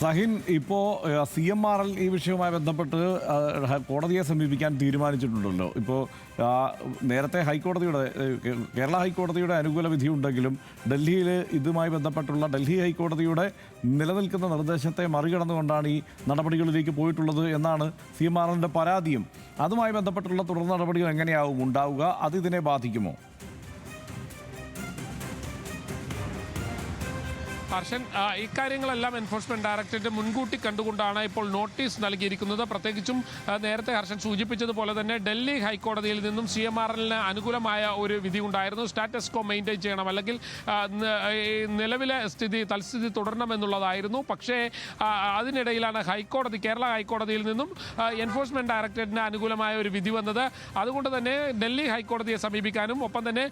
സഹിൻ, ഇപ്പോൾ CMRL ഈ വിഷയവുമായി ബന്ധപ്പെട്ട് കോടതിയെ സമീപിക്കാൻ തീരുമാനിച്ചിട്ടുണ്ടല്ലോ. ഇപ്പോൾ നേരത്തെ കേരള ഹൈക്കോടതിയുടെ അനുകൂല വിധി ഉണ്ടെങ്കിലും ഡൽഹിയിൽ ഇതുമായി ബന്ധപ്പെട്ടുള്ള ഡൽഹി ഹൈക്കോടതിയുടെ നിലനിൽക്കുന്ന നിർദ്ദേശത്തെ മറികടന്നുകൊണ്ടാണ് ഈ നടപടികളിലേക്ക് പോയിട്ടുള്ളത് എന്നാണ് CMRLന്റെ പരാതിയും. അതുമായി ബന്ധപ്പെട്ടുള്ള തുടർ നടപടികൾ എങ്ങനെയാവും ഉണ്ടാവുക? അത് ഇതിനെ ബാധിക്കുമോ? ഹർഷൻ, ഇക്കാര്യങ്ങളെല്ലാം എൻഫോഴ്സ്മെന്റ് ഡയറക്ടറേറ്റ് മുൻകൂട്ടി കണ്ടുകൊണ്ടാണ് ഇപ്പോൾ നോട്ടീസ് നൽകിയിരിക്കുന്നത്. പ്രത്യേകിച്ചും നേരത്തെ ഹർഷൻ സൂചിപ്പിച്ചതുപോലെ തന്നെ ഡൽഹി ഹൈക്കോടതിയിൽ നിന്നും CMRLന് അനുകൂലമായ ഒരു വിധി ഉണ്ടായിരുന്നു. സ്റ്റാറ്റസ് കോ മെയിൻറ്റെയിൻ ചെയ്യണം, അല്ലെങ്കിൽ നിലവിലെ തൽസ്ഥിതി തുടരണമെന്നുള്ളതായിരുന്നു. പക്ഷേ അതിനിടയിലാണ് കേരള ഹൈക്കോടതിയിൽ നിന്നും എൻഫോഴ്സ്മെന്റ് ഡയറക്ടറേറ്റിന് അനുകൂലമായ ഒരു വിധി വന്നത്. അതുകൊണ്ട് തന്നെ ഡൽഹി ഹൈക്കോടതിയെ സമീപിക്കാനും ഒപ്പം തന്നെ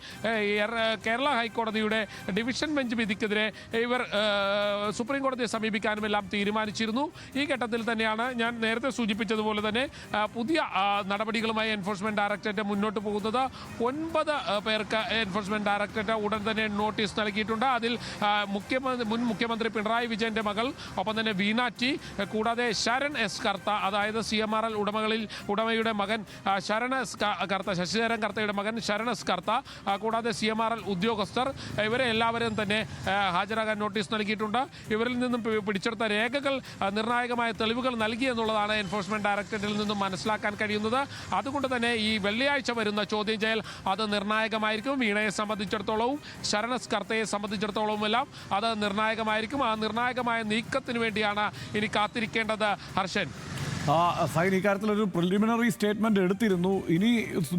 കേരള ഹൈക്കോടതിയുടെ ഡിവിഷൻ ബെഞ്ച് വിധിക്കെതിരെ ഇവർ സുപ്രീം കോടതിയെ സമീപിക്കാനും എല്ലാം തീരുമാനിച്ചിരുന്നു. ഈ ഘട്ടത്തിൽ തന്നെയാണ് ഞാൻ നേരത്തെ സൂചിപ്പിച്ചതുപോലെ തന്നെ പുതിയ നടപടികളുമായി എൻഫോഴ്സ്മെന്റ് ഡയറക്ടറേറ്റ് മുന്നോട്ട് പോകുന്നത്. 9 പേർക്ക് എൻഫോഴ്സ്മെന്റ് ഡയറക്ടറേറ്റ് ഉടൻ തന്നെ നോട്ടീസ് നൽകിയിട്ടുണ്ട്. അതിൽ മുൻ മുഖ്യമന്ത്രി പിണറായി വിജയന്റെ മകൾ, ഒപ്പം തന്നെ വീണ ടി, കൂടാതെ ശരൺ എസ് കർത്ത, അതായത് CMRL ഉടമയുടെ മകൻ ശശിധരൻ കർത്തയുടെ മകൻ ശരൺ എസ് കർത്ത, കൂടാതെ CMRL ഉദ്യോഗസ്ഥർ, ഇവരെ എല്ലാവരും തന്നെ ഹാജരാകാൻ നോട്ടീസ് നൽകിയിട്ടുണ്ട്. ഇവരിൽ നിന്നും പിടിച്ചെടുത്ത രേഖകൾ നിർണായകമായ തെളിവുകൾ നൽകി എന്നുള്ളതാണ് എൻഫോഴ്സ്മെന്റ് ഡയറക്ടറേറ്റിൽ നിന്നും മനസ്സിലാക്കാൻ കഴിയുന്നത്. അതുകൊണ്ട് തന്നെ ഈ വെള്ളിയാഴ്ച വരുന്ന ചോദ്യം ചെയ്യൽ അത് നിർണായകമായിരിക്കും. വീണയെ സംബന്ധിച്ചിടത്തോളവും ശരൺ എസ് കർത്തയെ സംബന്ധിച്ചിടത്തോളവും എല്ലാം അത് നിർണായകമായിരിക്കും. ആ നിർണായകമായ നീക്കത്തിന് വേണ്ടിയാണ് ഇനി കാത്തിരിക്കേണ്ടത്. ഹർഷൻ, സൈൻ ഇക്കാര്യത്തിലൊരു പ്രിലിമിനറി സ്റ്റേറ്റ്മെന്റ് എടുത്തിരുന്നു. ഇനി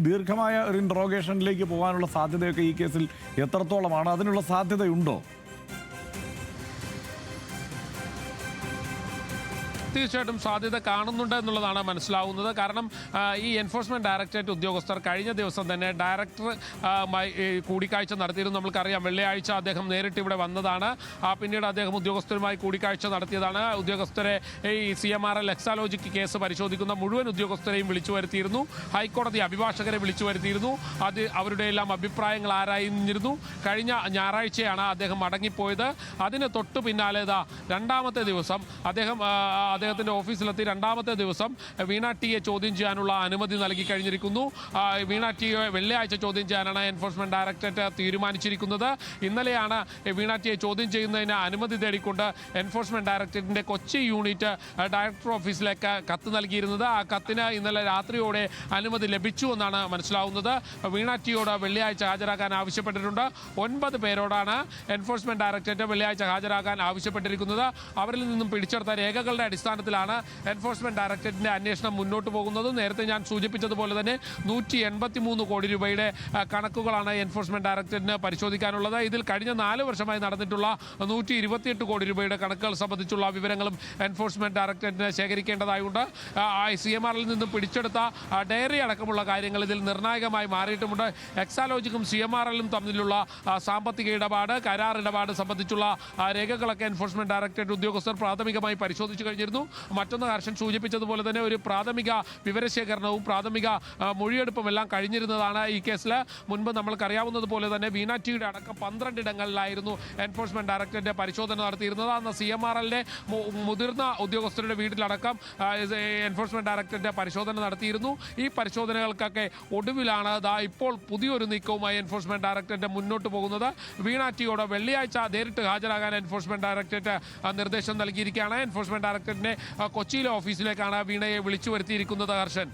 ദീർഘമായ ഒരു ഇൻട്രോഗേഷനിലേക്ക് പോകാനുള്ള സാധ്യതയൊക്കെ ഈ കേസിൽ എത്രത്തോളമാണ്? അതിനുള്ള സാധ്യതയുണ്ടോ? തീർച്ചയായിട്ടും സാധ്യത കാണുന്നുണ്ട് എന്നുള്ളതാണ് മനസ്സിലാവുന്നത്. കാരണം ഈ എൻഫോഴ്സ്മെന്റ് ഡയറക്ടറേറ്റ് ഉദ്യോഗസ്ഥർ കഴിഞ്ഞ ദിവസം തന്നെ ഡയറക്ടർ കൂടിക്കാഴ്ച നടത്തിയിരുന്നു. നമ്മൾക്കറിയാം, വെള്ളിയാഴ്ച അദ്ദേഹം നേരിട്ട് ഇവിടെ വന്നതാണ്. പിന്നീട് അദ്ദേഹം ഉദ്യോഗസ്ഥരുമായി കൂടിക്കാഴ്ച നടത്തിയതാണ്. ഉദ്യോഗസ്ഥരെ ഈ CMRL എക്സാലോജിക് കേസ് പരിശോധിക്കുന്ന മുഴുവൻ ഉദ്യോഗസ്ഥരെയും വിളിച്ചു വരുത്തിയിരുന്നു. ഹൈക്കോടതി അഭിഭാഷകരെ വിളിച്ചു വരുത്തിയിരുന്നു. അവരുടെ എല്ലാം അഭിപ്രായങ്ങൾ ആരായിരുന്നു. കഴിഞ്ഞ ഞായറാഴ്ചയാണ് അദ്ദേഹം മടങ്ങിപ്പോയത്. അതിന് തൊട്ടു പിന്നാലെ രണ്ടാമത്തെ ദിവസം അദ്ദേഹത്തിൻ്റെ ഓഫീസിലെത്തി രണ്ടാമത്തെ ദിവസം വീണ ടിയെ ചോദ്യം ചെയ്യാനുള്ള അനുമതി നൽകി കഴിഞ്ഞിരിക്കുന്നു. വീണ ടിയെ വെള്ളിയാഴ്ച ചോദ്യം ചെയ്യാനാണ് എൻഫോഴ്സ്മെന്റ് ഡയറക്ടറേറ്റ് തീരുമാനിച്ചിരിക്കുന്നത്. ഇന്നലെയാണ് വീണ ടിയെ ചോദ്യം ചെയ്യുന്നതിന് അനുമതി തേടിക്കൊണ്ട് എൻഫോഴ്സ്മെന്റ് ഡയറക്ടറേറ്റിൻ്റെ കൊച്ചി യൂണിറ്റ് ഡയറക്ടർ ഓഫീസിലേക്ക് കത്ത് നൽകിയിരുന്നത്. ആ കത്തിന് ഇന്നലെ രാത്രിയോടെ അനുമതി ലഭിച്ചു എന്നാണ് മനസ്സിലാവുന്നത്. വീണ ടിയോട് വെള്ളിയാഴ്ച ഹാജരാക്കാൻ ആവശ്യപ്പെട്ടിട്ടുണ്ട്. 9 പേരോടാണ് എൻഫോഴ്സ്മെന്റ് ഡയറക്ടറേറ്റ് വെള്ളിയാഴ്ച ഹാജരാക്കാൻ ആവശ്യപ്പെട്ടിരിക്കുന്നത്. അവരിൽ നിന്നും പിടിച്ചെടുത്ത രേഖകളുടെ അടിസ്ഥാനത്തിലാണ് എൻഫോഴ്സ്മെന്റ് ഡയറക്ടറേറ്റിന്റെ അന്വേഷണം മുന്നോട്ട് പോകുന്നത്. നേരത്തെ ഞാൻ സൂചിപ്പിച്ചതുപോലെ തന്നെ 183 കോടി രൂപയുടെ കണക്കുകളാണ് എൻഫോഴ്സ്മെന്റ് ഡയറക്ടറേറ്റിന് പരിശോധിക്കാനുള്ളത്. ഇതിൽ കഴിഞ്ഞ 4 വർഷമായി നടന്നിട്ടുള്ള 128 കോടി രൂപയുടെ കണക്കുകൾ സംബന്ധിച്ചുള്ള വിവരങ്ങളും എൻഫോഴ്സ്മെന്റ് ഡയറക്ടറേറ്റിന് ശേഖരിക്കേണ്ടതായുണ്ട്. CMRL നിന്നും പിടിച്ചെടുത്ത ഡയറി അടക്കമുള്ള കാര്യങ്ങൾ ഇതിൽ നിർണായകമായി മാറിയിട്ടുമുണ്ട്. എക്സാലോജിക്കും CMRLും തമ്മിലുള്ള സാമ്പത്തിക ഇടപാട്, കരാർ ഇടപാട് സംബന്ധിച്ചുള്ള രേഖകളൊക്കെ എൻഫോഴ്സ്മെന്റ് ഡയറക്ടറേറ്റ് ഉദ്യോഗസ്ഥർ പ്രാഥമികമായി പരിശോധിച്ചു കഴിഞ്ഞിരുന്നു. മറ്റൊന്ന് ഹർഷൻ സൂചിപ്പിച്ചതുപോലെ തന്നെ ഒരു പ്രാഥമിക വിവരശേഖരണവും പ്രാഥമിക മൊഴിയെടുപ്പും എല്ലാം കഴിഞ്ഞിരുന്നതാണ് ഈ കേസിൽ. മുൻപ് നമ്മൾക്കറിയാവുന്നതുപോലെ തന്നെ വീണ ടിയുടെ അടക്കം 12 ഇടങ്ങളിലായിരുന്നു എൻഫോഴ്സ്മെന്റ് ഡയറക്ടറേറ്റ് പരിശോധന നടത്തിയിരുന്നത്. അന്ന് CMRLന്റെ മുതിർന്ന ഉദ്യോഗസ്ഥരുടെ വീട്ടിലടക്കം എൻഫോഴ്സ്മെന്റ് ഡയറക്ടറേറ്റ് പരിശോധന നടത്തിയിരുന്നു. ഈ പരിശോധനകൾക്കൊക്കെ ഒടുവിലാണ് ഇപ്പോൾ പുതിയൊരു നീക്കവുമായി എൻഫോഴ്സ്മെന്റ് ഡയറക്ടറേറ്റ് മുന്നോട്ട് പോകുന്നത്. വീണ ടിയോട് വെള്ളിയാഴ്ച നേരിട്ട് ഹാജരാകാൻ എൻഫോഴ്സ്മെന്റ് ഡയറക്ടറേറ്റ് നിർദ്ദേശം നൽകിയിരിക്കുകയാണ്. എൻഫോഴ്സ്മെന്റ് ഡയറക്ടറേറ്റിനെ കൊച്ചിയിലെ ഓഫീസിലേക്കാണ് വീണയെ വിളിച്ചു വരുത്തിയിരിക്കുന്നത്. ഹർഷൻ,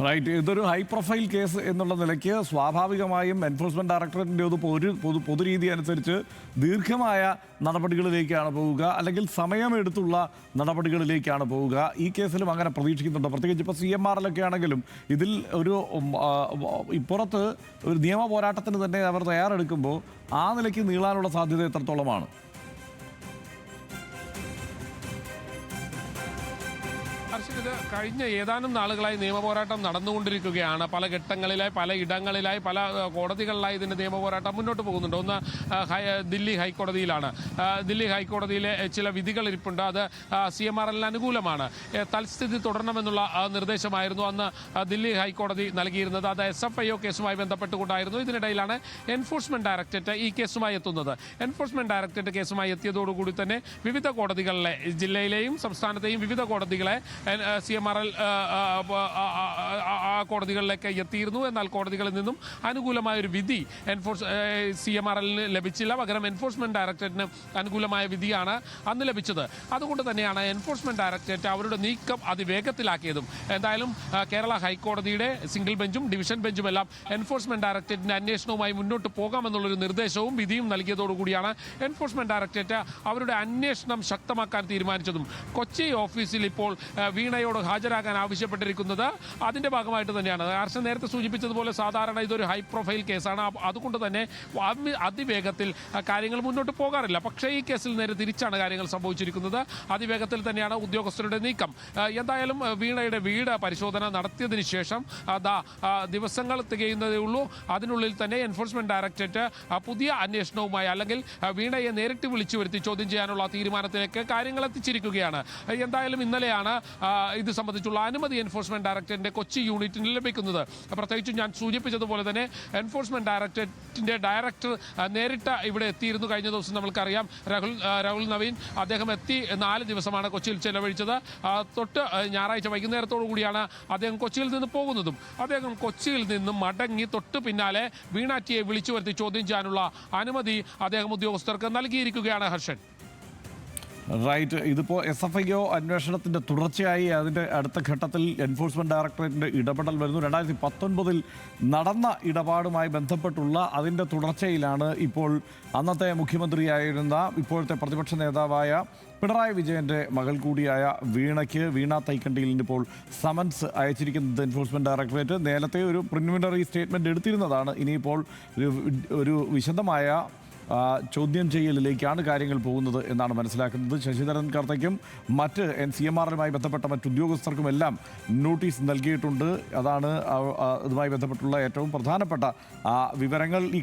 റൈറ്റ്. ഇതൊരു ഹൈ പ്രൊഫൈൽ കേസ് എന്നുള്ള നിലയ്ക്ക് സ്വാഭാവികമായും എൻഫോഴ്സ്മെന്റ് ഡയറക്ടറേറ്റിൻ്റെ ഒരു പൊതുരീതി അനുസരിച്ച് ദീർഘമായ നടപടികളിലേക്കാണ് പോവുക, അല്ലെങ്കിൽ സമയമെടുത്തുള്ള നടപടികളിലേക്കാണ് പോവുക. ഈ കേസിലും അങ്ങനെ പ്രതീക്ഷിക്കുന്നുണ്ട്. പ്രത്യേകിച്ച് ഇപ്പോൾ CMRL ഒക്കെ ആണെങ്കിലും ഇതിൽ ഇപ്പുറത്ത് ഒരു നിയമ പോരാട്ടത്തിന് തന്നെ അവർ തയ്യാറെടുക്കുമ്പോൾ ആ നിലയ്ക്ക് നീളാനുള്ള സാധ്യത എത്രത്തോളമാണ്? ഹർഷൻ, ഇത് കഴിഞ്ഞ ഏതാനും നാളുകളായി നിയമപോരാട്ടം നടന്നുകൊണ്ടിരിക്കുകയാണ്. പല ഘട്ടങ്ങളിലായി, പല ഇടങ്ങളിലായി, പല കോടതികളിലായി ഇതിൻ്റെ നിയമപോരാട്ടം മുന്നോട്ട് പോകുന്നുണ്ട്. ഒന്ന് ദില്ലി ഹൈക്കോടതിയിലാണ്. ദില്ലി ഹൈക്കോടതിയിലെ ചില വിധികൾ ഇരിപ്പുണ്ട്. അത് CMRL അനുകൂലമാണ്. തൽസ്ഥിതി തുടരണമെന്നുള്ള നിർദ്ദേശമായിരുന്നു അന്ന് ദില്ലി ഹൈക്കോടതി നൽകിയിരുന്നത്. അത് SFIO കേസുമായി ബന്ധപ്പെട്ടുകൊണ്ടായിരുന്നു. ഇതിനിടയിലാണ് എൻഫോഴ്സ്മെന്റ് ഡയറക്ടറേറ്റ് ഈ കേസുമായി എത്തുന്നത്. എൻഫോഴ്സ്മെന്റ് ഡയറക്ടറേറ്റ് കേസുമായി എത്തിയതോടുകൂടി തന്നെ വിവിധ കോടതികളിലെ, ജില്ലയിലെയും സംസ്ഥാനത്തെയും വിവിധ കോടതികളെ CMRL ആ കോടതികളിലേക്ക് എത്തിയിരുന്നു. എന്നാൽ കോടതികളിൽ നിന്നും അനുകൂലമായ ഒരു വിധി CMRLന് ലഭിച്ചില്ല. പകരം എൻഫോഴ്സ്മെന്റ് ഡയറക്ടറേറ്റിന് അനുകൂലമായ വിധിയാണ് അന്ന് ലഭിച്ചത്. അതുകൊണ്ട് തന്നെയാണ് എൻഫോഴ്സ്മെന്റ് ഡയറക്ടറേറ്റ് അവരുടെ നീക്കം അതിവേഗത്തിലാക്കിയതും. എന്തായാലും കേരള ഹൈക്കോടതിയുടെ സിംഗിൾ ബെഞ്ചും ഡിവിഷൻ ബെഞ്ചും എല്ലാം എൻഫോഴ്സ്മെന്റ് ഡയറക്ടറേറ്റിന്റെ അന്വേഷണവുമായി മുന്നോട്ട് പോകാമെന്നുള്ളൊരു നിർദ്ദേശവും വിധിയും നൽകിയതോടുകൂടിയാണ് എൻഫോഴ്സ്മെന്റ് ഡയറക്ടറേറ്റ് അവരുടെ അന്വേഷണം ശക്തമാക്കാൻ തീരുമാനിച്ചതും. കൊച്ചി ഓഫീസിൽ ഇപ്പോൾ വീണയോട് ഹാജരാകാൻ ആവശ്യപ്പെട്ടിരിക്കുന്നത് അതിന്റെ ഭാഗമായിട്ട് തന്നെയാണ്. ഹർഷൻ നേരത്തെ സൂചിപ്പിച്ചതുപോലെ സാധാരണ ഇതൊരു ഹൈ പ്രൊഫൈൽ കേസാണ്. അതുകൊണ്ട് തന്നെ അതിവേഗത്തിൽ കാര്യങ്ങൾ മുന്നോട്ട് പോകാറില്ല. പക്ഷേ ഈ കേസിൽ നേരെ തിരിച്ചാണ് കാര്യങ്ങൾ സംഭവിച്ചിരിക്കുന്നത്. അതിവേഗത്തിൽ തന്നെയാണ് ഉദ്യോഗസ്ഥരുടെ നീക്കം. എന്തായാലും വീണയുടെ വീട് പരിശോധന നടത്തിയതിനു ശേഷം ദിവസങ്ങൾ തികയുന്നതേ ഉള്ളൂ. അതിനുള്ളിൽ തന്നെ എൻഫോഴ്സ്മെന്റ് ഡയറക്ടറേറ്റ് പുതിയ അന്വേഷണവുമായി, അല്ലെങ്കിൽ വീണയെ നേരിട്ട് വിളിച്ചു വരുത്തി ചോദ്യം ചെയ്യാനുള്ള തീരുമാനത്തിലേക്ക് കാര്യങ്ങൾ എത്തിച്ചിരിക്കുകയാണ്. എന്തായാലും ഇന്നലെയാണ് ഇത് സംബന്ധിച്ചുള്ള അനുമതി എൻഫോഴ്സ്മെന്റ് ഡയറക്ടറേറ്റിന്റെ കൊച്ചി യൂണിറ്റിന് ലഭിക്കുന്നത്. പ്രത്യേകിച്ചും ഞാൻ സൂചിപ്പിച്ചതുപോലെ തന്നെ എൻഫോഴ്സ്മെന്റ് ഡയറക്ടറേറ്റിന്റെ ഡയറക്ടർ നേരിട്ട് ഇവിടെ എത്തിയിരുന്നു. കഴിഞ്ഞ ദിവസം നമ്മൾക്കറിയാം രാഹുൽ നവീൻ അദ്ദേഹം എത്തി 4 ദിവസമാണ് കൊച്ചിയിൽ ചെലവഴിച്ചത്. തൊട്ട് ഞായറാഴ്ച വൈകുന്നേരത്തോടു കൂടിയാണ് അദ്ദേഹം കൊച്ചിയിൽ നിന്ന് പോകുന്നതും. അദ്ദേഹം കൊച്ചിയിൽ നിന്നും മടങ്ങി തൊട്ട് പിന്നാലെ വീണാറ്റിയെ വിളിച്ചു വരുത്തി ചോദ്യം ചെയ്യാനുള്ള അനുമതി അദ്ദേഹം ഉദ്യോഗസ്ഥർക്ക് നൽകിയിരിക്കുകയാണ്. ഹർഷൻ, റൈറ്റ്. ഇതിപ്പോൾ SFIO അന്വേഷണത്തിൻ്റെ തുടർച്ചയായി അതിൻ്റെ അടുത്ത ഘട്ടത്തിൽ എൻഫോഴ്സ്മെൻറ്റ് ഡയറക്ടറേറ്റിൻ്റെ ഇടപെടൽ വരുന്നു. 2019 നടന്ന ഇടപാടുമായി ബന്ധപ്പെട്ടുള്ള അതിൻ്റെ തുടർച്ചയിലാണ് ഇപ്പോൾ അന്നത്തെ മുഖ്യമന്ത്രിയായിരുന്ന ഇപ്പോഴത്തെ പ്രതിപക്ഷ നേതാവായ പിണറായി വിജയൻ്റെ മകൾ കൂടിയായ വീണ തൈക്കണ്ടിയിൽ ഇപ്പോൾ സമൻസ് അയച്ചിരിക്കുന്നത് എൻഫോഴ്സ്മെൻറ്റ് ഡയറക്ടറേറ്റ്. നേരത്തെ ഒരു പ്രിലിമിനറി സ്റ്റേറ്റ്മെൻറ്റ് എടുത്തിരുന്നതാണ്. ഇനിയിപ്പോൾ ഒരു വിശദമായ ചോദ്യം ചെയ്യലിലേക്കാണ് കാര്യങ്ങൾ പോകുന്നത് എന്നാണ് മനസ്സിലാക്കുന്നത്. ശശിധരൻ കർത്തയ്ക്കും മറ്റ് CMRലുമായി ബന്ധപ്പെട്ട മറ്റ് ഉദ്യോഗസ്ഥർക്കുമെല്ലാം നോട്ടീസ് നൽകിയിട്ടുണ്ട്. അതാണ് അതുമായി ബന്ധപ്പെട്ടുള്ള ഏറ്റവും പ്രധാനപ്പെട്ട വിവരങ്ങൾ. ഈ